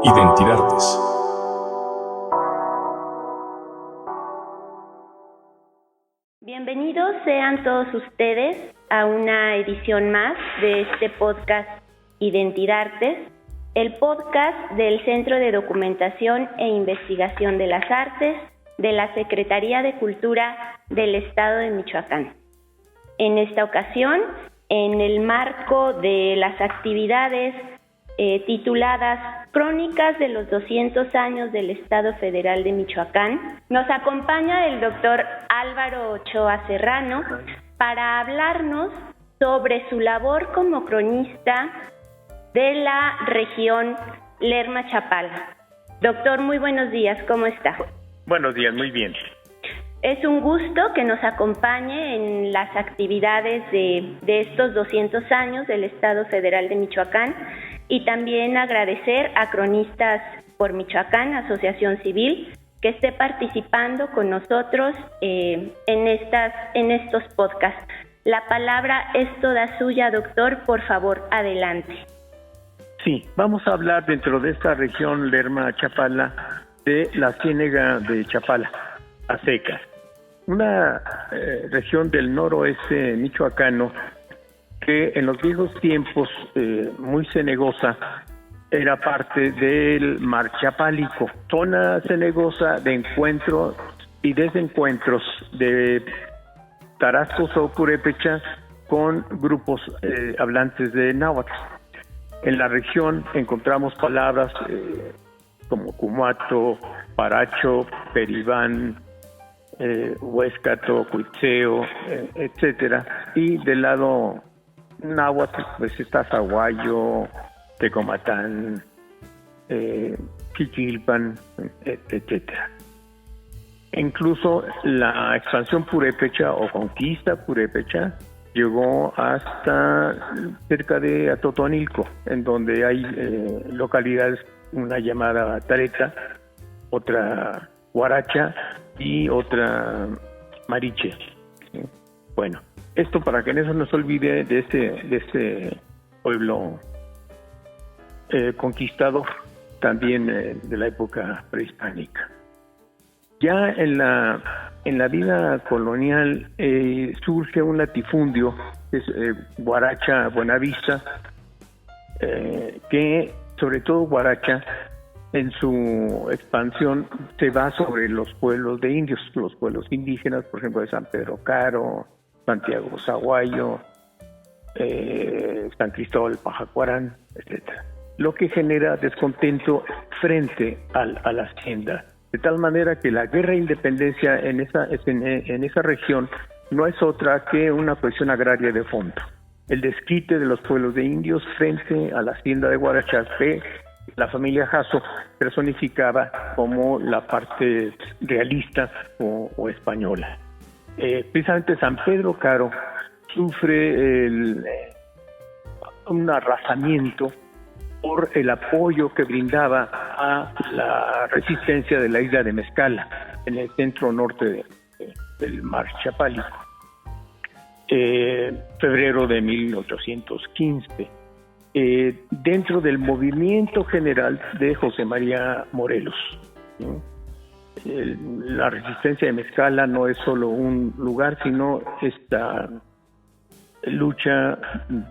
Identidades. Bienvenidos sean todos ustedes a una edición más de este podcast Identidades, el podcast del Centro de Documentación e Investigación de las Artes de la Secretaría de Cultura del Estado de Michoacán. En esta ocasión, en el marco de las actividades tituladas Crónicas de los 200 años del Estado Federal de Michoacán, nos acompaña el doctor Álvaro Ochoa Serrano para hablarnos sobre su labor como cronista de la región Lerma-Chapala. Doctor, muy buenos días, ¿cómo está? Buenos días, muy bien. Es un gusto que nos acompañe en las actividades de estos 200 años del Estado Federal de Michoacán y también agradecer a Cronistas por Michoacán, Asociación Civil, que esté participando con nosotros en estos podcasts. La palabra es toda suya, doctor, por favor, adelante. Sí, vamos a hablar dentro de esta región Lerma-Chapala de la Ciénega de Chapala, a secas. Una región del noroeste michoacano que en los viejos tiempos, muy cenegosa, era parte del Mar Chapálico, zona cenegosa de encuentros y desencuentros de tarascos o purépechas con grupos hablantes de náhuatl. En la región encontramos palabras como cumato, paracho, peribán, huéscato, cuitzeo, etcétera, y del lado náhuatl pues está zaguayo, tecomatán, quichilpan, etcétera. Incluso la expansión purépecha o conquista purépecha llegó hasta cerca de Atotonilco, en donde hay localidades, una llamada Tareta, otra Huaracha y otra Mariche. ¿Sí? Bueno, esto para que no se nos olvide de este pueblo conquistador, también de la época prehispánica. Ya en la vida colonial surge un latifundio, que es Huaracha Buenavista, que sobre todo Huaracha en su expansión se va sobre los pueblos de indios, los pueblos indígenas, por ejemplo de San Pedro Caro, Santiago Zaguayo, San Cristóbal Pajacuarán, etcétera. Lo que genera descontento frente a la hacienda. De tal manera que la guerra de independencia en esa región no es otra que una cuestión agraria de fondo. El desquite de los pueblos de indios frente a la hacienda de Guarachaspé, la familia Jasso personificaba como la parte realista o española. Precisamente San Pedro Caro sufre un arrasamiento por el apoyo que brindaba a la resistencia de la isla de Mezcala, en el centro norte del Mar Chapálico. Febrero de 1815, dentro del movimiento general de José María Morelos. La resistencia de Mezcala no es solo un lugar, sino esta lucha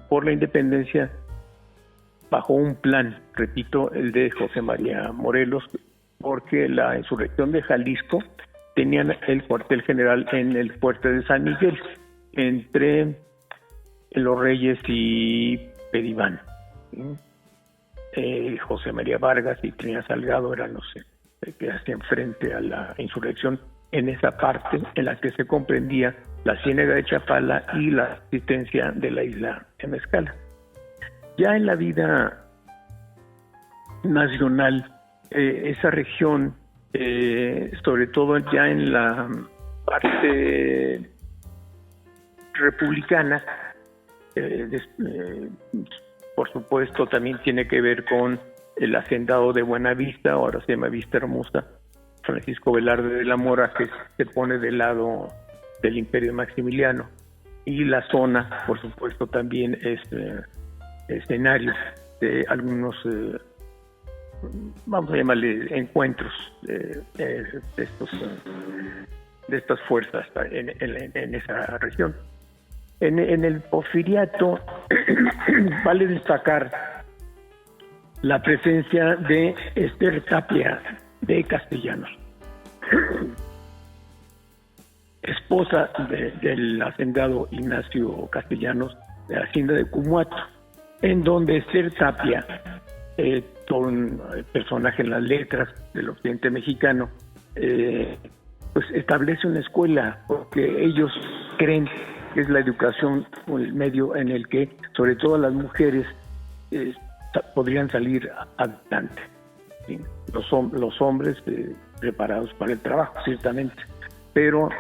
por la independencia bajo un plan, repito, el de José María Morelos, porque la insurrección de Jalisco tenían el cuartel general en el fuerte de San Miguel, entre Los Reyes y Peribán. José María Vargas y Trinidad Salgado eran los que hacían frente a la insurrección en esa parte en la que se comprendía la Ciénega de Chapala y la existencia de la isla de Mezcala. Ya en la vida nacional, esa región, sobre todo ya en la parte republicana, por supuesto también tiene que ver con el hacendado de Buenavista, ahora se llama Vista Hermosa, Francisco Velarde de la Mora, que se pone del lado del Imperio Maximiliano, y la zona, por supuesto, también es escenario de algunos vamos a llamarle encuentros de estas fuerzas en esa región. En el Porfiriato vale destacar la presencia de Esther Tapia de Castellanos, esposa del hacendado Ignacio Castellanos de la hacienda de Cumuato, en donde Esther Tapia, todo un personaje en las letras del occidente mexicano, pues establece una escuela, porque ellos creen que es la educación el medio en el que sobre todo las mujeres podrían salir adelante, ¿sí? Los hombres preparados para el trabajo, ciertamente, pero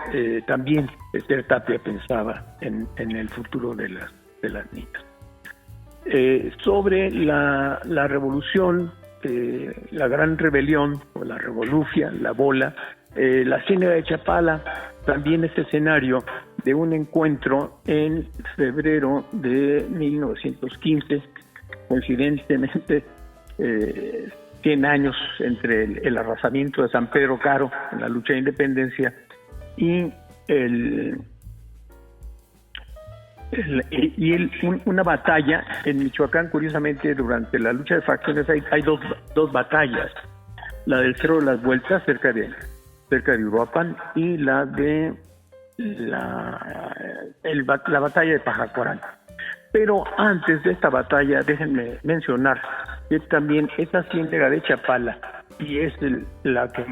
también Esther Tapia pensaba en el futuro de las niñas. Sobre la revolución, la gran rebelión, o la revolufia, la bola, la Ciénega de Chapala también es escenario de un encuentro en febrero de 1915, coincidentemente 100 años entre el arrasamiento de San Pedro Caro en la lucha de independencia y una batalla en Michoacán. Curiosamente, durante la lucha de facciones hay dos batallas: la del Cerro de las Vueltas cerca de Uruapan, y la de la batalla de Pajacuarán. Pero antes de esta batalla, déjenme mencionar que también esa Ciénega de Chapala, y es la que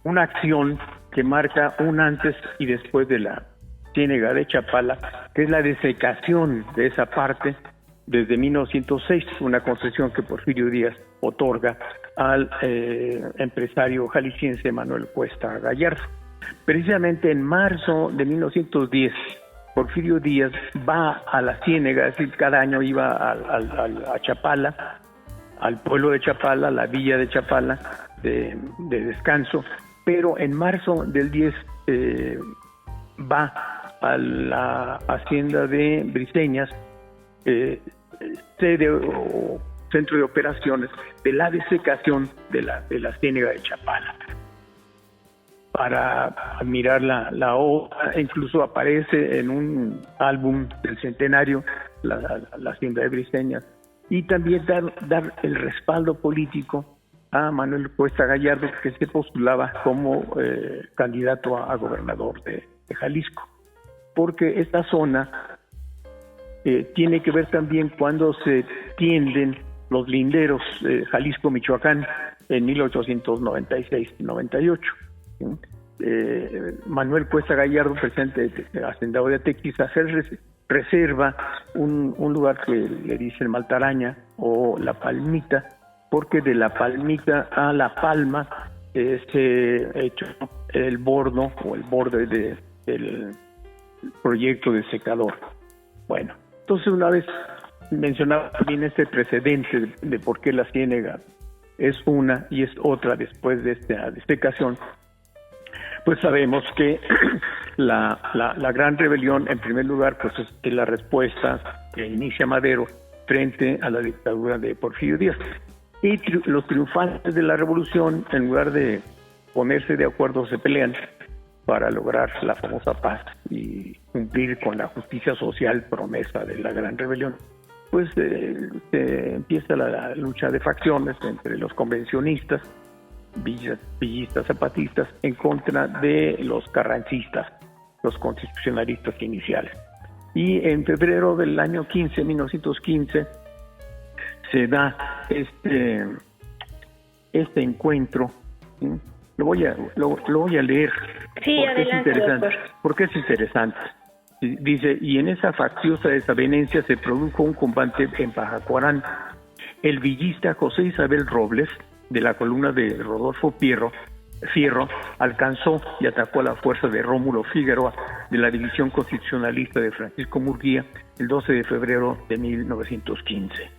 una acción que marca un antes y después de la Ciénega de Chapala, que es la desecación de esa parte desde 1906, una concesión que Porfirio Díaz otorga al empresario jalisciense Manuel Cuesta Gallardo. Precisamente en marzo de 1910, Porfirio Díaz va a la Ciénega, es decir, cada año iba a Chapala, al pueblo de Chapala, la villa de Chapala, de descanso, pero en marzo del 10 va a la hacienda de Briseñas, sede o centro de operaciones de la desecación de la Ciénega de Chapala, para admirar la obra. Incluso aparece en un álbum del centenario la hacienda de Briseñas, y también dar el respaldo político a Manuel Cuesta Gallardo, que se postulaba como candidato a gobernador de Jalisco, porque esta zona tiene que ver también cuando se tienden los linderos Jalisco-Michoacán en 1896-98. Manuel Cuesta Gallardo, presidente hacendado de Atequiza, reserva un lugar que le dicen Maltaraña o La Palmita, porque de La Palmita a La Palma se hecho el bordo o el borde del proyecto de secador. Bueno, entonces, una vez mencionaba también este precedente de por qué la Ciénega es una y es otra después de esta desecación, pues sabemos que la gran rebelión, en primer lugar, pues es la respuesta que inicia Madero frente a la dictadura de Porfirio Díaz. Y los triunfantes de la revolución, en lugar de ponerse de acuerdo, se pelean para lograr la famosa paz y cumplir con la justicia social promesa de la gran rebelión. Pues se empieza la lucha de facciones entre los convencionistas, villistas, zapatistas, en contra de los carrancistas, los constitucionalistas iniciales. Y en febrero del año 1915, se da este encuentro. ¿Sí? Lo voy a leer. Sí, adelante, doctor. Porque es interesante. Dice: y en esa facciosa desavenencia se produjo un combate en Pajacuarán. El villista José Isabel Robles, de la columna de Rodolfo Fierro, alcanzó y atacó a la fuerza de Rómulo Figueroa, de la división constitucionalista de Francisco Murguía, el 12 de febrero de 1915.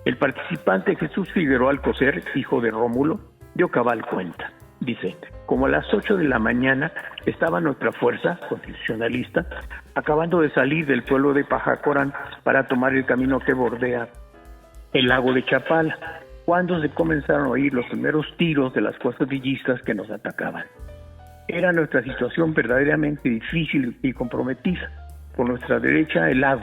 El participante Jesús Figueroa Alcocer, hijo de Rómulo, dio cabal cuenta. Dice: como a las 8 de la mañana estaba nuestra fuerza constitucionalista acabando de salir del pueblo de Pajacorán para tomar el camino que bordea el lago de Chapala, cuando se comenzaron a oír los primeros tiros de las fuerzas villistas que nos atacaban. Era nuestra situación verdaderamente difícil y comprometida. Por nuestra derecha el lago,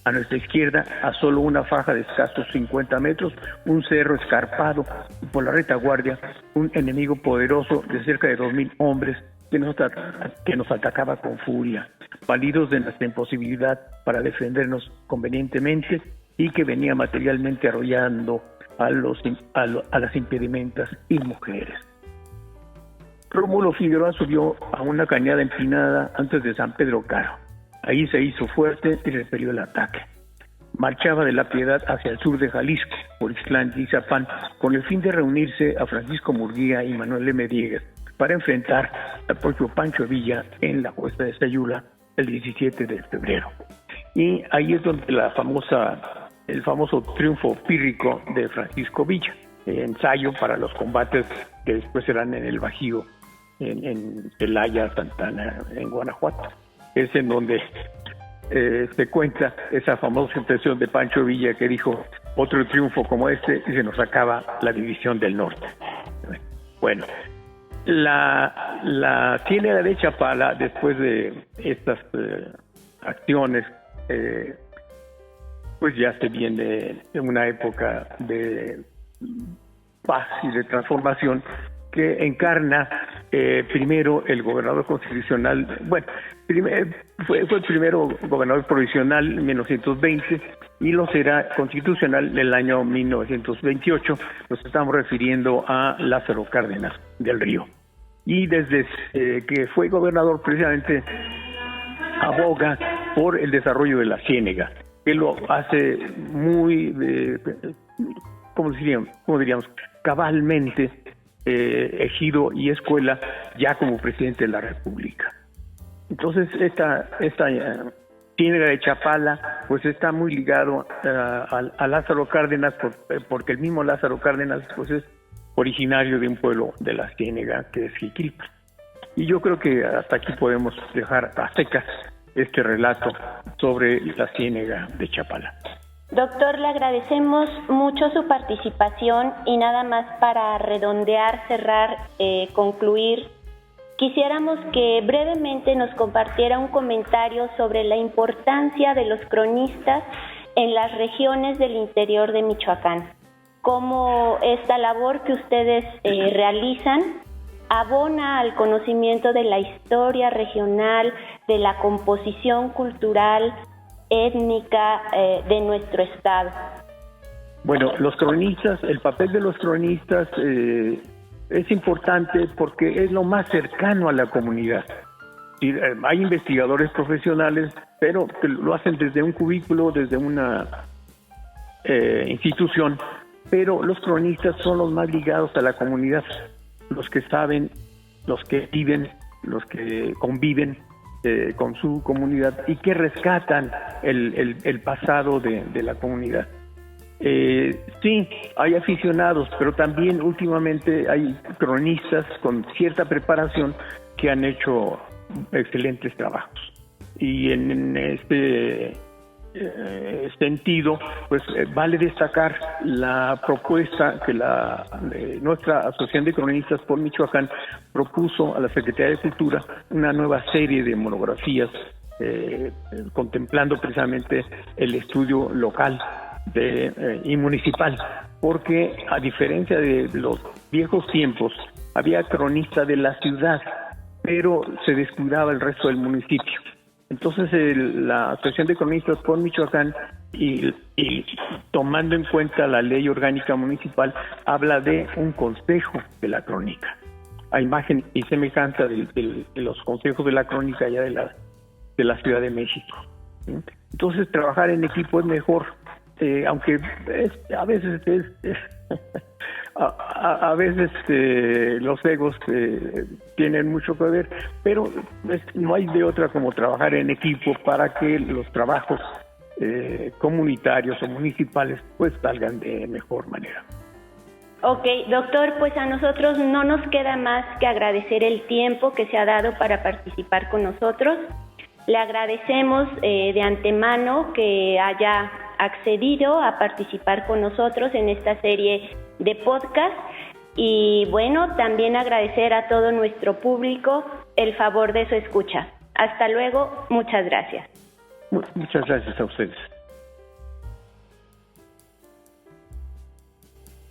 a nuestra izquierda a solo una faja de escasos 50 metros, un cerro escarpado, y por la retaguardia un enemigo poderoso de cerca de 2,000 hombres que nos atacaba con furia, validos de nuestra imposibilidad para defendernos convenientemente y que venía materialmente arrollando a las impedimentas y mujeres. Rómulo Figueroa subió a una cañada empinada antes de San Pedro Caro. Ahí se hizo fuerte y repelió el ataque. Marchaba de La Piedad hacia el sur de Jalisco, por Ixtlán y Izapán, con el fin de reunirse a Francisco Murguía y Manuel M. Diegues para enfrentar al propio Pancho Villa en la cuesta de Sayula el 17 de febrero. Y ahí es donde el famoso triunfo pírrico de Francisco Villa, ensayo para los combates que después serán en el Bajío, en Celaya, Santana, en Guanajuato. Es en donde se cuenta esa famosa expresión de Pancho Villa que dijo: otro triunfo como este y se nos acaba la división del norte. Bueno, la Ciénaga de Chapala, después de estas acciones, pues ya se viene en una época de paz y de transformación que encarna primero el gobernador constitucional. Bueno, fue el primero gobernador provisional en 1920 y lo será constitucional en el año 1928. Nos estamos refiriendo a Lázaro Cárdenas del Río. Y desde que fue gobernador, precisamente aboga por el desarrollo de la Ciénega, que lo hace muy, ¿cómo diríamos? Cabalmente ejido y escuela ya como presidente de la República. Entonces esta Ciénega de Chapala pues está muy ligado a Lázaro Cárdenas, porque el mismo Lázaro Cárdenas pues es originario de un pueblo de la Ciénega que es Jiquilpan. Y yo creo que hasta aquí podemos dejar a secas este relato sobre la Ciénega de Chapala. Doctor, le agradecemos mucho su participación y nada más para redondear, cerrar, concluir, quisiéramos que brevemente nos compartiera un comentario sobre la importancia de los cronistas en las regiones del interior de Michoacán. Cómo esta labor que ustedes realizan abona al conocimiento de la historia regional, de la composición cultural, étnica de nuestro estado. Bueno, los cronistas, el papel de los cronistas es importante porque es lo más cercano a la comunidad. Y, hay investigadores profesionales, pero que lo hacen desde un cubículo, desde una institución, pero los cronistas son los más ligados a la comunidad, los que saben, los que viven, los que conviven con su comunidad y que rescatan el pasado de la comunidad. Sí, hay aficionados, pero también últimamente hay cronistas con cierta preparación que han hecho excelentes trabajos. Y en este sentido, pues vale destacar la propuesta que nuestra Asociación de Cronistas por Michoacán propuso a la Secretaría de Cultura, una nueva serie de monografías contemplando precisamente el estudio local y municipal, porque a diferencia de los viejos tiempos había cronistas de la ciudad, pero se descuidaba el resto del municipio. Entonces la Asociación de Cronistas por Michoacán y tomando en cuenta la ley orgánica municipal habla de un consejo de la crónica, a imagen y semejanza de los consejos de la crónica ya de la Ciudad de México. Entonces trabajar en equipo es mejor, aunque a veces los egos tienen mucho que ver, pero no hay de otra como trabajar en equipo para que los trabajos comunitarios o municipales pues salgan de mejor manera. Ok, doctor, pues a nosotros no nos queda más que agradecer el tiempo que se ha dado para participar con nosotros. Le agradecemos de antemano que haya accedido a participar con nosotros en esta serie de podcast. Y bueno, también agradecer a todo nuestro público el favor de su escucha. Hasta luego, muchas gracias. Muchas gracias a ustedes.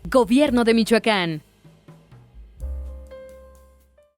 Gobierno de Michoacán.